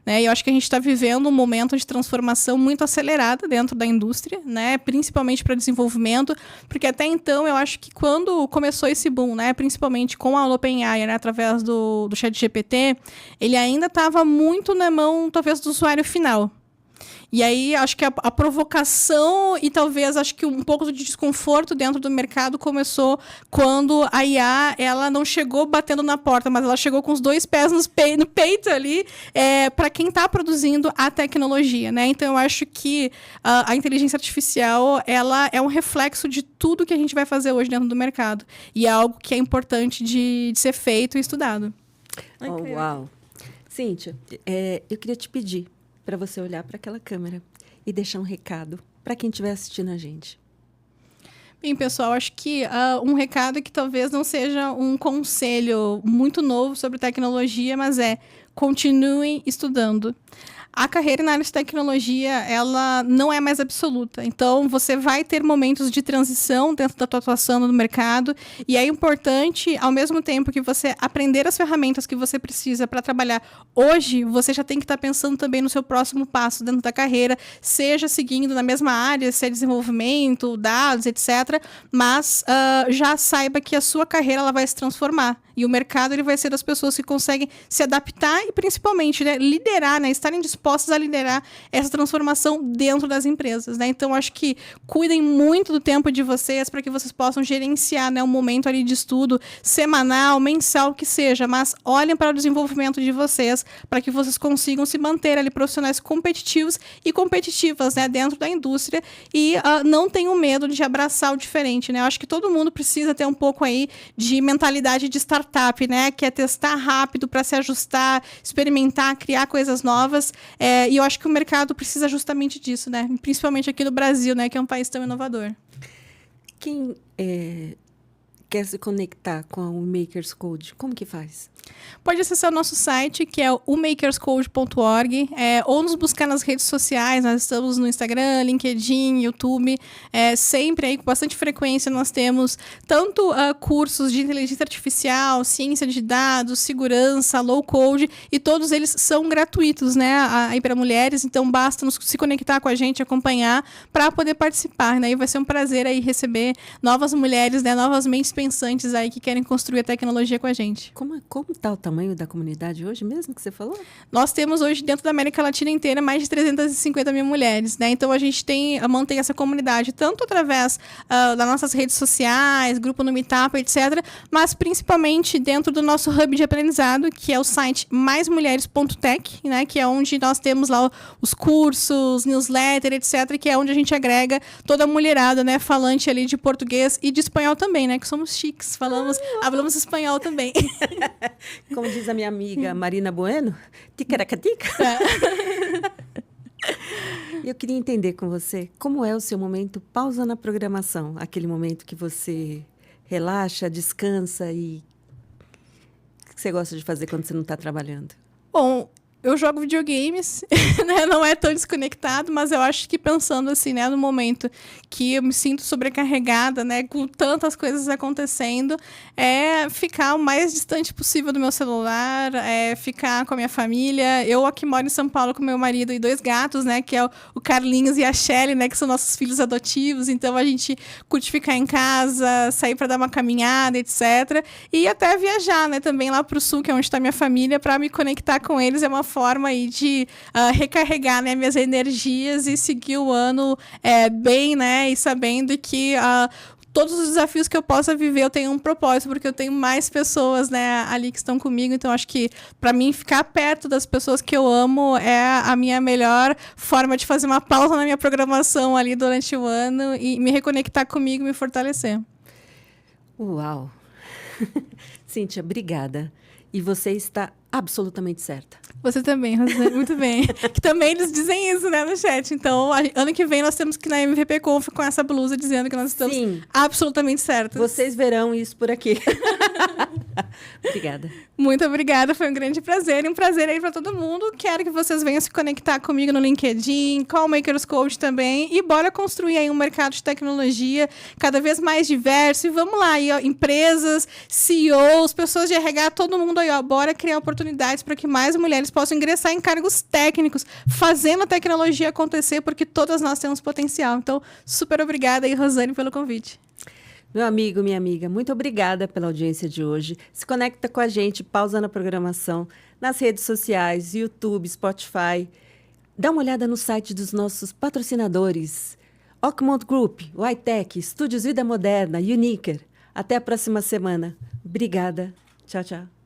Né? E eu acho que a gente está vivendo um momento de transformação muito acelerada dentro da indústria, né? Principalmente para desenvolvimento, porque até então eu acho que quando começou esse boom, né? Principalmente com a OpenAI, né? Através do ChatGPT, ele ainda estava muito na mão, talvez, do usuário final. E aí, acho que a provocação e talvez, acho que um pouco de desconforto dentro do mercado começou quando a IA, ela não chegou batendo na porta, mas ela chegou com os 2 pés no peito ali, para quem está produzindo a tecnologia, né? Então, eu acho que a inteligência artificial, ela é um reflexo de tudo que a gente vai fazer hoje dentro do mercado. E é algo que é importante de ser feito e estudado. Oh, uau! Cíntia, eu queria te pedir para você olhar para aquela câmera e deixar um recado para quem estiver assistindo a gente. Bem, pessoal, acho que um recado que talvez não seja um conselho muito novo sobre tecnologia, mas continuem estudando. A carreira na área de tecnologia, ela não é mais absoluta. Então, você vai ter momentos de transição dentro da tua atuação no mercado. E é importante, ao mesmo tempo que você aprender as ferramentas que você precisa para trabalhar hoje, você já tem que estar pensando também no seu próximo passo dentro da carreira, seja seguindo na mesma área, se é desenvolvimento, dados, etc. Mas já saiba que a sua carreira ela vai se transformar. E o mercado ele vai ser das pessoas que conseguem se adaptar e, principalmente, né, liderar, né, estarem dispostas a liderar essa transformação dentro das empresas. Né? Então, acho que cuidem muito do tempo de vocês para que vocês possam gerenciar, né, um momento ali de estudo semanal, mensal, que seja, mas olhem para o desenvolvimento de vocês para que vocês consigam se manter ali profissionais competitivos e competitivas, né, dentro da indústria e não tenham medo de abraçar o diferente. Né? Eu acho que todo mundo precisa ter um pouco aí de mentalidade de startup, né? Que é testar rápido para se ajustar, experimentar, criar coisas novas. E eu acho que o mercado precisa justamente disso, né? Principalmente aqui no Brasil, né? Que é um país tão inovador. Quem quer se conectar com o Makers Code, como que faz? Pode acessar o nosso site, que é o makerscode.org, ou nos buscar nas redes sociais. Nós estamos no Instagram, LinkedIn, YouTube. Sempre aí, com bastante frequência, nós temos tanto cursos de inteligência artificial, ciência de dados, segurança, low code, e todos eles são gratuitos, né, aí para mulheres. Então, basta se conectar com a gente, acompanhar, para poder participar, né? E vai ser um prazer aí receber novas mulheres, né, novas mentes pensantes aí que querem construir a tecnologia com a gente. Como está o tamanho da comunidade hoje mesmo que você falou? Nós temos hoje, dentro da América Latina inteira, mais de 350 mil mulheres, né? Então, a gente mantém essa comunidade tanto através das nossas redes sociais, grupo no Meetup, etc., mas principalmente dentro do nosso hub de aprendizado, que é o site maismulheres.tech, né? Que é onde nós temos lá os cursos, newsletter, etc., que é onde a gente agrega toda a mulherada, né? Falante ali de português e de espanhol também, né? Que somos chiques, falamos espanhol também. Como diz a minha amiga Marina Bueno, ticaracatica. Eu queria entender com você como é o seu momento pausa na programação, aquele momento que você relaxa, descansa e o que você gosta de fazer quando você não está trabalhando? Bom, eu jogo videogames, né? Não é tão desconectado, mas eu acho que pensando assim, né, no momento que eu me sinto sobrecarregada, né, com tantas coisas acontecendo, é ficar o mais distante possível do meu celular, ficar com a minha família. Eu aqui moro em São Paulo com meu marido e 2 gatos, né, que é o Carlinhos e a Shelly, né, que são nossos filhos adotivos. Então a gente curte ficar em casa, sair para dar uma caminhada, etc. E até viajar, né, também lá para o sul, que é onde está minha família, para me conectar com eles. É uma forma aí de recarregar, né, minhas energias e seguir o ano bem, né, e sabendo que todos os desafios que eu possa viver, eu tenho um propósito, porque eu tenho mais pessoas, né, ali que estão comigo. Então, acho que, para mim, ficar perto das pessoas que eu amo é a minha melhor forma de fazer uma pausa na minha programação ali durante o ano e me reconectar comigo e me fortalecer. Uau! Cíntia, obrigada. E você está absolutamente certa. Você também, Rosane, muito bem. Que também eles dizem isso, né, no chat. Então, ano que vem nós temos que ir na MVP Conf com essa blusa dizendo que nós estamos absolutamente certas. Vocês verão isso por aqui. Obrigada. Muito obrigada, foi um grande prazer. E um prazer aí para todo mundo. Quero que vocês venham se conectar comigo no LinkedIn, com o Makers Code também. E bora construir aí um mercado de tecnologia cada vez mais diverso. E vamos lá, aí, ó, empresas, CEOs, pessoas de RH, todo mundo aí, ó, bora criar oportunidades para que mais mulheres possam ingressar em cargos técnicos, fazendo a tecnologia acontecer, porque todas nós temos potencial. Então, super obrigada aí, Rosane, pelo convite. Meu amigo, minha amiga, muito obrigada pela audiência de hoje. Se conecta com a gente, pausa na programação, nas redes sociais, YouTube, Spotify. Dá uma olhada no site dos nossos patrocinadores. Ockmont Group, Whitech, Estúdios Vida Moderna, Uniker. Até a próxima semana. Obrigada. Tchau, tchau.